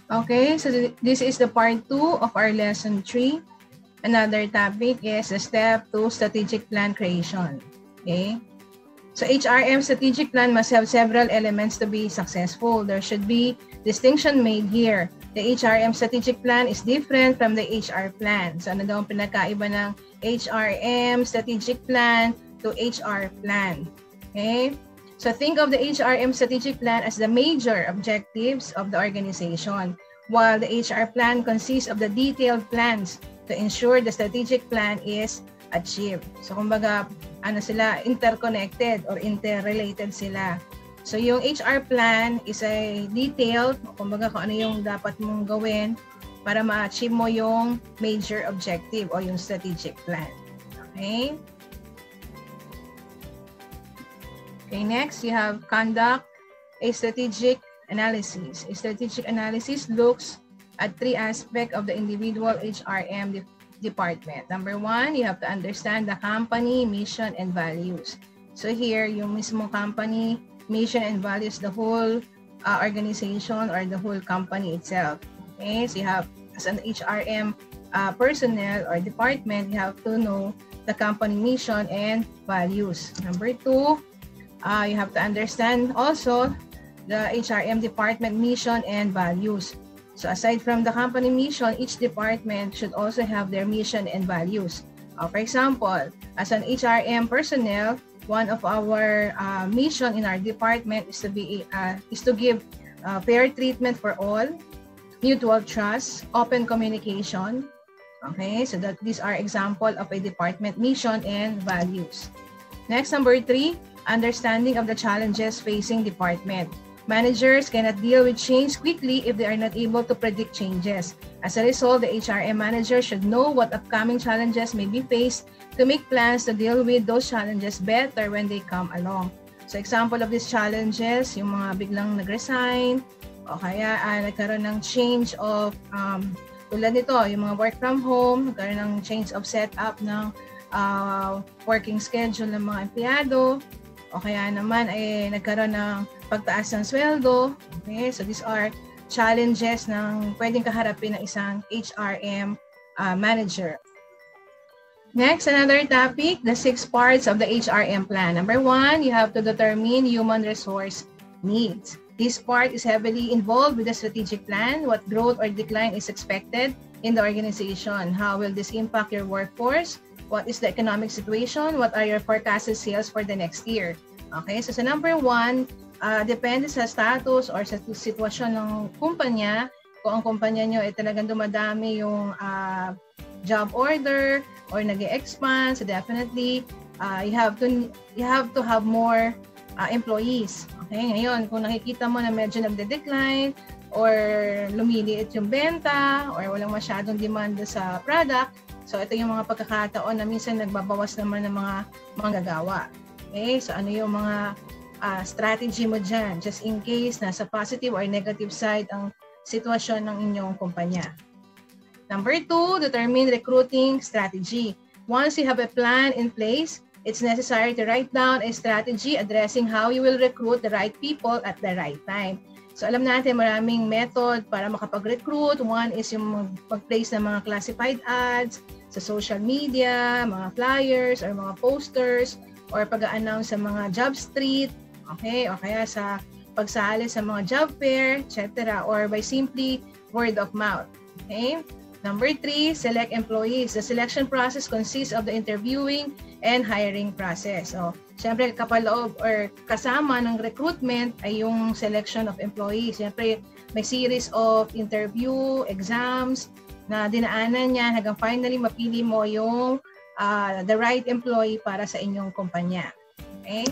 Okay, so this is the part 2 of our lesson 3. Another topic is the step 2 strategic plan creation. Okay, so HRM strategic plan must have several elements to be successful. There should be distinction made here. The HRM strategic plan is different from the HR plan. So ano daw ang pinakaiba ng HRM strategic plan to HR plan? Okay, so think of the HRM strategic plan as the major objectives of the organization, while the HR plan consists of the detailed plans to ensure the strategic plan is achieved. So kumbaga, ano sila, interconnected or interrelated sila. So yung HR plan is a detailed, kumbaga kung ano yung dapat mong gawin para ma-achieve mo yung major objective o yung strategic plan. Okay? Okay, next you have conduct a strategic analysis. A strategic analysis looks at 3 aspects of the individual HRM department. Number 1, you have to understand the company, mission, and values. So here, yung mismo company, mission, and values, the whole organization or the whole company itself. Okay, so you have, as an HRM personnel or department, you have to know the company mission and values. Number 2, you have to understand also the HRM department mission and values. So aside from the company mission, each department should also have their mission and values. For example, as an HRM personnel, one of our mission in our department is to give fair treatment for all, mutual trust, open communication. Okay, so that these are example of a department mission and values. Next, number 3, understanding of the challenges facing department. Managers cannot deal with change quickly if they are not able to predict changes. As a result, the HRM manager should know what upcoming challenges may be faced to make plans to deal with those challenges better when they come along. So example of these challenges, yung mga biglang nag-resign, o kaya nagkaroon ng change of, tulad nito, yung mga work from home, nagkaroon ng change of setup ng working schedule ng mga empleyado, o kaya naman ay nagkaroon ng pagtaas ng sweldo. Okay, so these are challenges ng pwedeng kaharapin ng isang HRM manager. Next, another topic, the 6 parts of the HRM plan. Number 1, you have to determine human resource needs. This part is heavily involved with the strategic plan. What growth or decline is expected in the organization? How will this impact your workforce? What is the economic situation? What are your forecasted sales for the next year? Okay, so sa number 1, depende sa status or sa sitwasyon ng kumpanya. Kung ang kumpanya nyo ay talagang dumadami yung job order or nag-expand, so definitely you have to have more employees. Okay, ngayon kung nakikita mo na medyo nagde-decline or lumiliit yung benta or walang masyadong demand sa product, so ito yung mga pagkakataon na minsan nagbabawas naman ng mga manggagawa. Okay, so ano yung mga strategy mo dyan, just in case nasa positive or negative side ang sitwasyon ng inyong kumpanya. Number 2, determine recruiting strategy. Once you have a plan in place, it's necessary to write down a strategy addressing how you will recruit the right people at the right time. So alam natin maraming method para makapag-recruit. One is yung mag-place ng mga classified ads sa social media, mga flyers or mga posters, or pag-a-announce sa mga job street, okay, o kaya sa pagsali sa mga job fair, etc., or by simply word of mouth. Okay? Number 3, select employees. The selection process consists of the interviewing and hiring process. So, syempre kapaloob or kasama ng recruitment ay yung selection of employees. Syempre may series of interview, exams na dinaanan niyan hanggang finally mapili mo yung the right employee para sa inyong kumpanya. Okay?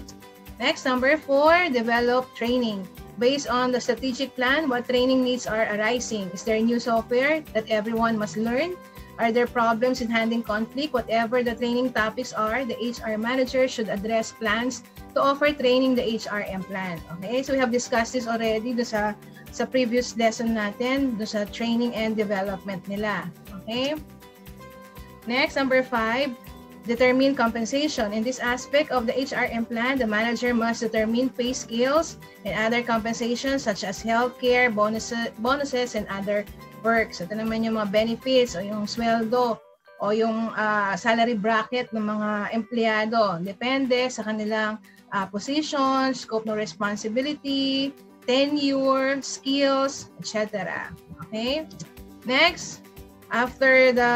Next, number 4, develop training. Based on the strategic plan, what training needs are arising? Is there new software that everyone must learn? Are there problems in handling conflict? Whatever the training topics are, the HR manager should address plans to offer training the HRM plan. Okay, so we have discussed this already do sa previous lesson natin, do sa training and development nila. Okay? Next, number 5, determine compensation. In this aspect of the HRM plan, the manager must determine pay scales and other compensations such as healthcare, bonuses, and other perks. Ito naman yung mga benefits o yung sweldo o yung salary bracket ng mga empleyado. Depende sa kanilang position, scope ng responsibility, tenure, skills, etc. Okay? Next, after the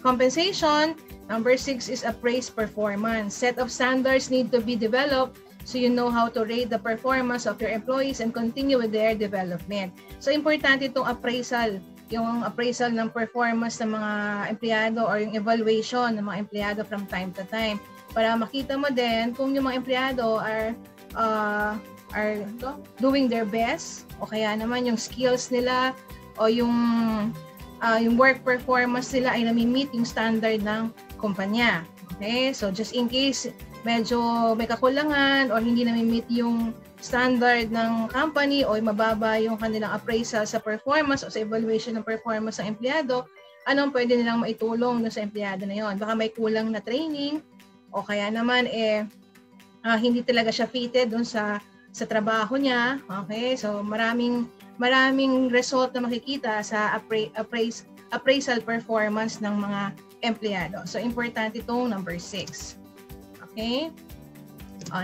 compensation, number 6 is appraise performance. Set of standards need to be developed so you know how to rate the performance of your employees and continue with their development. So, importante itong appraisal, yung appraisal ng performance ng mga empleyado or yung evaluation ng mga empleyado from time to time para makita mo din kung yung mga empleyado are doing their best o kaya naman yung skills nila o yung work performance nila ay nami-meet yung standard ng kumpanya. Okay? So, just in case medyo may kakulangan or hindi nami-meet yung standard ng company o mababa yung kanilang appraisal sa performance o sa evaluation ng performance ng empleyado, anong pwede nilang maitulong sa empleyado na yon? Baka may kulang na training o kaya naman hindi talaga siya fitted dun sa trabaho niya. Okay? So, maraming result na makikita sa appraisal performance ng mga empleyado. So, importante itong number 6. Okay?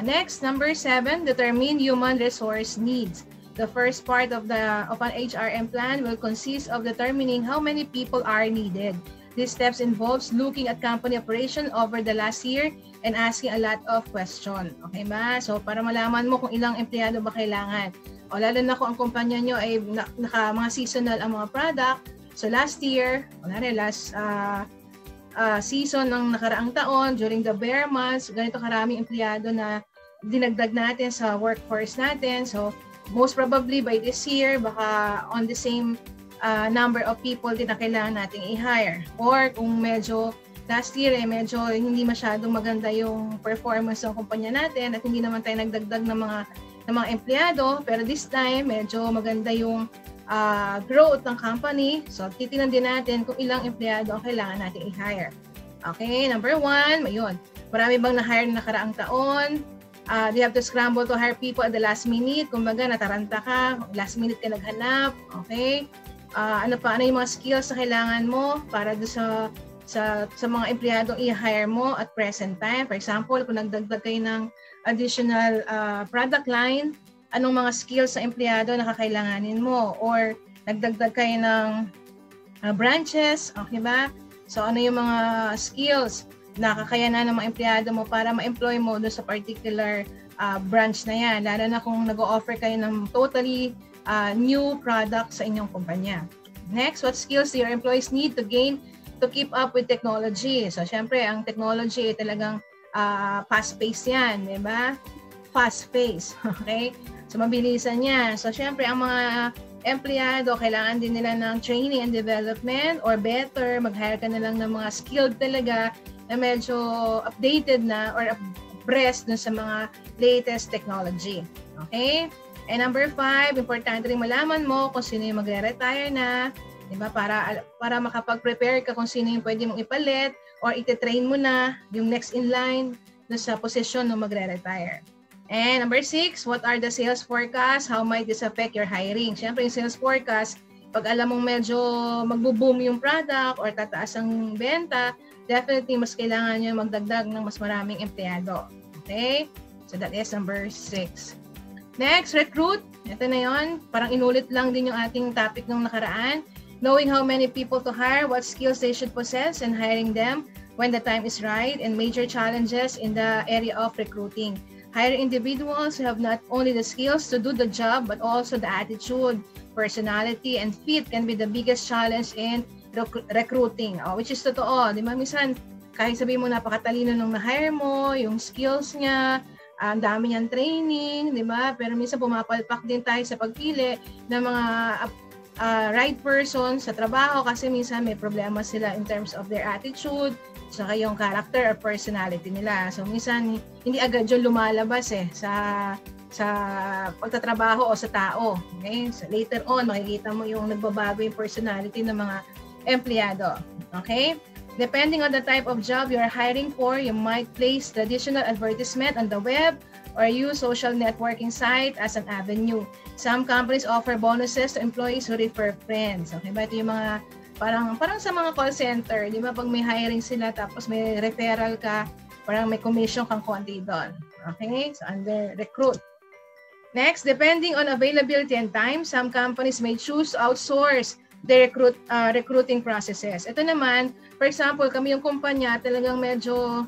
Next, number 7, determine human resource needs. The first part of an HRM plan will consist of determining how many people are needed. These steps involves looking at company operation over the last year and asking a lot of questions. Okay ba? So, para malaman mo kung ilang empleyado ba kailangan. O lalo na kung ang kumpanya nyo ay mga seasonal ang mga product. So, last year, last season ng nakaraang taon, during the bear months, ganito karaming empleyado na dinagdag natin sa workforce natin. So, most probably by this year, baka on the same number of people din na kailangan nating i-hire. Or kung medyo last year medyo hindi masyadong maganda yung performance ng kumpanya natin at hindi naman tayo nagdagdag ng mga empleyado, pero this time medyo maganda yung growth ng company. So, titingnan din natin kung ilang empleyado ang kailangan natin i-hire. Okay, number 1, ayun. Marami bang na-hire na nakaraang taon? Do you have to scramble to hire people at the last minute? Kumbaga, nataranta ka, last minute ka naghanap. Okay? Ano yung mga skills na kailangan mo para sa mga empleyadong i-hire mo at present time? For example, kung nagdagdag kayo ng additional product line, anong mga skills sa empleyado na kakailanganin mo? Or nagdagdag kayo ng branches, okay ba? So, ano yung mga skills na kakayanan ng mga empleyado mo para ma-employ mo doon sa particular branch na yan? Lalo na kung nag-o-offer kayo ng totally new product sa inyong kumpanya. Next, what skills do your employees need to gain to keep up with technology? So, syempre, ang technology ay talagang fast-paced yan, di ba? Fast-paced, okay? So, mabilisan yan. So, syempre, ang mga empleyado, kailangan din nila ng training and development or better, mag-hire ka na lang ng mga skilled talaga na medyo updated na or abreast dun sa mga latest technology. Okay? And number 5, importante rin malaman mo kung sino yung magre-retire na, di ba? Para makapag-prepare ka kung sino yung pwede mong ipalit or iti-train mo na yung next in line dun sa posisyon ng magre-retire. And number 6, what are the sales forecasts? How might this affect your hiring? Siyempre, yung sales forecast, pag alam mong medyo magbo-boom yung product or tataas ang benta, definitely mas kailangan nyo magdagdag ng mas maraming empleyado. Okay? So that is number 6. Next, recruit. Ito na yun. Parang inulit lang din yung ating topic nung nakaraan. Knowing how many people to hire, what skills they should possess, and hiring them when the time is right, and major challenges in the area of recruiting. Hire individuals who have not only the skills to do the job, but also the attitude, personality, and fit can be the biggest challenge in recruiting. Which is totoo. Di ba? Minsan, kahit sabihin mo napakatalino nung na-hire mo, yung skills niya, ang dami niyang training, di ba? Pero minsan pumapalpak din tayo sa pagpili ng mga right person sa trabaho kasi minsan may problema sila in terms of their attitude, saka yung character or personality nila. So minsan hindi agad yung lumalabas sa pagtatrabaho o sa tao. Okay? So later on, makikita mo yung nagbabago yung personality ng mga empleyado. Okay? Depending on the type of job you're hiring for, you might place traditional advertisement on the web or use social networking site as an avenue. Some companies offer bonuses to employees who refer friends. Okay ba? Ito yung mga parang sa mga call center, di ba? Pag may hiring sila tapos may referral ka, parang may commission kang konti doon. Okay? So under recruit. Next, depending on availability and time, some companies may choose to outsource the recruiting processes. Ito naman, for example, kami yung kumpanya, talagang medyo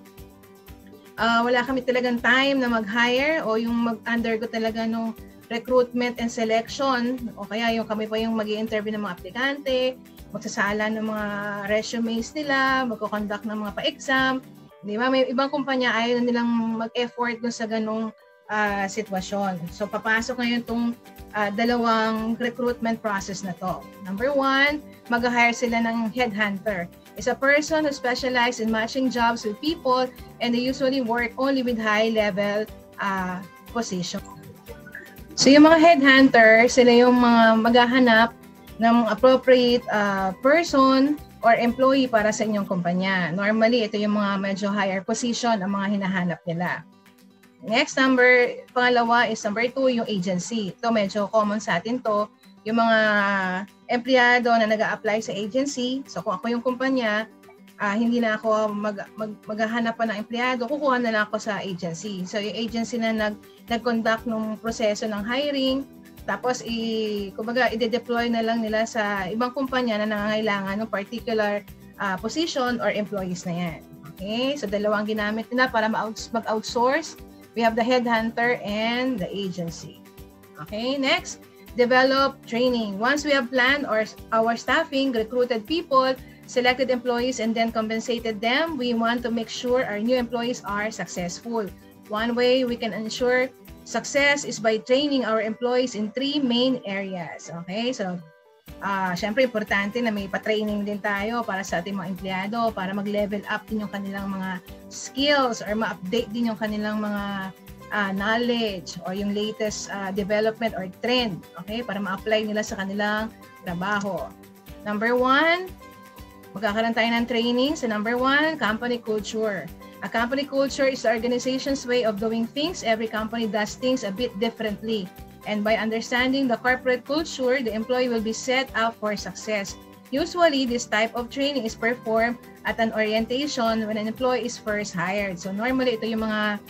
wala kami talagang time na mag-hire o yung mag-undergo talaga nung recruitment and selection o kaya yung kami pa yung mag-i-interview ng mga aplikante, magsasala ng mga resumes nila, magko-conduct ng mga pa-exam. Di ba? May ibang kumpanya ayaw na nilang mag-effort dun sa ganung sitwasyon. So, papasok ngayon itong dalawang recruitment process na to. Number 1, mag-hire sila ng headhunter. It's a person who specializes in matching jobs with people and they usually work only with high-level position. So, yung mga headhunter, sila yung mga maghahanap ng appropriate person or employee para sa inyong kumpanya. Normally, ito yung mga medyo higher position ang mga hinahanap nila. Next, pangalawa is number 2, yung agency. Ito medyo common sa atin to. Yung mga empleyado na nag-a-apply sa agency. So kung ako yung kumpanya, hindi na ako maghahanap pa ng empleyado, kukuha na lang ako sa agency. So yung agency na nag-conduct ng proseso ng hiring, tapos kumbaga i-deploy na lang nila sa ibang kumpanya na nangangailangan ng particular position or employees na yan. Okay? So dalawang ginamit nila para mag-outsource. We have the headhunter and the agency. Okay, next, develop training. Once we have planned our staffing, recruited people, selected employees, and then compensated them, we want to make sure our new employees are successful. One way we can ensure success is by training our employees in 3 main areas. Okay, so syempre importante na may pa-training din tayo para sa ating mga empleyado para mag-level up din yung kanilang mga skills or ma-update din yung kanilang mga knowledge or yung latest development or trend, okay, para ma-apply nila sa kanilang trabaho. Number 1, magkakaroon tayo ng training sa number 1, company culture. A company culture is the organization's way of doing things. Every company does things a bit differently. And by understanding the corporate culture, the employee will be set up for success. Usually, this type of training is performed at an orientation when an employee is first hired. So normally, ito yung mga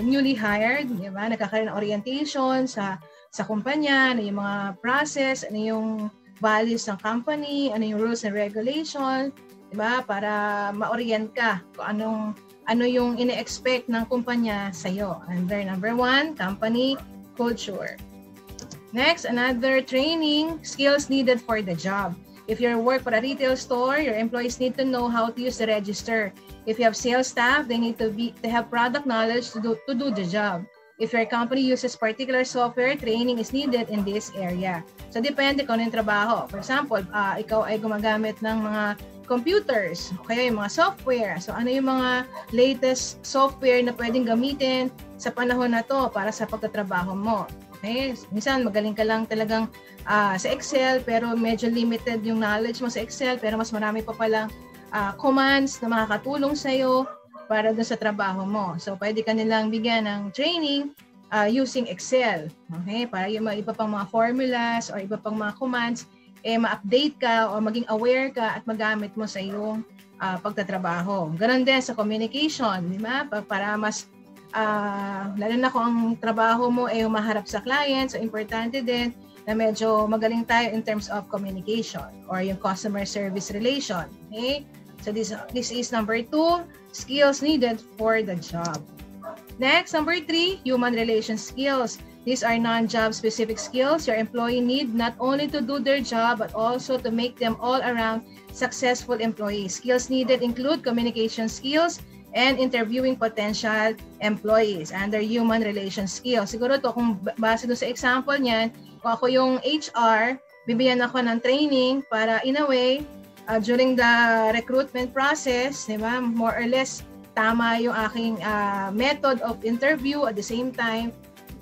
newly hired, di ba? Nagkakaroon ng orientation sa kumpanya, ano yung mga process, ano yung values ng company, ano yung rules and regulations, di ba? Para ma-orient ka kung ano yung ine-expect ng kumpanya sa'yo. Under number 1, company culture. Next, another training, skills needed for the job. If you work for a retail store, your employees need to know how to use the register. If you have sales staff, they need to have product knowledge to do the job. If your company uses particular software, training is needed in this area. So, depende kung ano yung trabaho. For example, ikaw ay gumagamit ng mga computers, o kaya yung mga software. So, ano yung mga latest software na pwedeng gamitin sa panahon na to para sa pagtatrabaho mo. Okay? Minsan, magaling ka lang talagang sa Excel, pero medyo limited yung knowledge mo sa Excel, pero mas marami pa palang commands na makakatulong sa'yo para doon sa trabaho mo. So, pwede ka nilang bigyan ng training using Excel. Okay? Para yung iba pang mga formulas or iba pang mga commands, ma-update ka o maging aware ka at magamit mo sa iyong pagtatrabaho. Ganon din sa communication, di ba? Para mas, lalo na kung ang trabaho mo ay umaharap sa client, so importante din na medyo magaling tayo in terms of communication or yung customer service relation. Okay? So this is number 2, skills needed for the job. Next, number 3, human relation skills. These are non-job specific skills your employee need not only to do their job but also to make them all-around successful employees. Skills needed include communication skills and interviewing potential employees under human relation skills. Siguro to kung base doon sa example niyan, kung ako yung HR, bibigyan ako ng training para in a way, during the recruitment process, di ba, more or less tama yung aking method of interview, at the same time,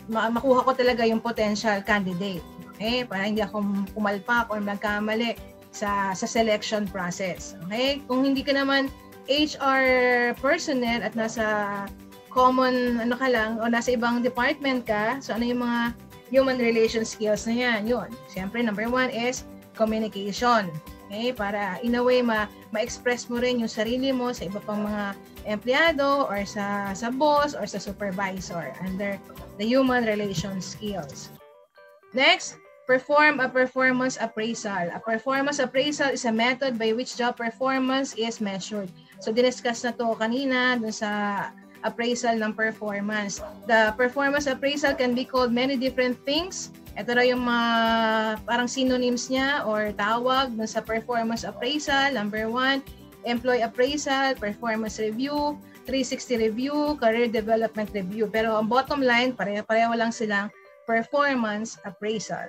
makuha ko talaga yung potential candidate. Okay? Para hindi ako pumalpak or magkamali. sa selection process. Okay? Kung hindi ka naman HR personnel at nasa common ano ka lang o nasa ibang department ka, so ano yung mga human relation skills na yan? Yun. Siyempre, number 1 is communication. Okay? Para in a way, ma-express mo rin yung sarili mo sa iba pang mga empleyado or sa boss or sa supervisor under the human relation skills. Next, perform a performance appraisal. A performance appraisal is a method by which job performance is measured. So, diniscuss na to kanina dun sa appraisal ng performance. The performance appraisal can be called many different things. Ito na yung mga parang synonyms niya or tawag dun sa performance appraisal. Number 1, employee appraisal, performance review, 360 review, career development review. Pero ang bottom line, pareho lang silang performance appraisal.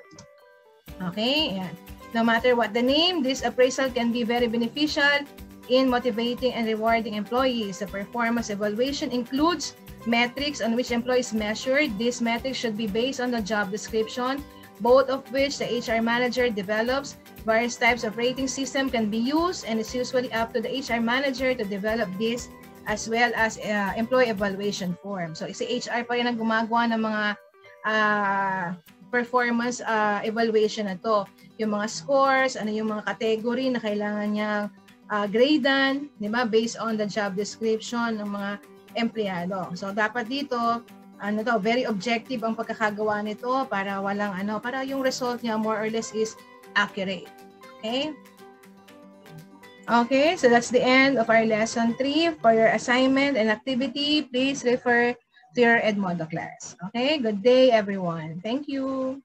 Okay? Ayan. No matter what the name, this appraisal can be very beneficial in motivating and rewarding employees. The performance evaluation includes metrics on which employees measured. These metrics should be based on the job description, both of which the HR manager develops. Various types of rating system can be used, and it's usually up to the HR manager to develop this, as well as employee evaluation form. So, si HR pa rin ang gumagawa ng mga performance evaluation na to. Yung mga scores, ano yung mga category na kailangan niyang gradean, di ba? Based on the job description ng mga empleyado. So, dapat dito, very objective ang pagkakagawa nito para walang para yung result niya more or less is accurate. Okay? Okay, so that's the end of our lesson 3. For your assignment and activity, please refer to your Edmodo class. Okay, good day everyone. Thank you.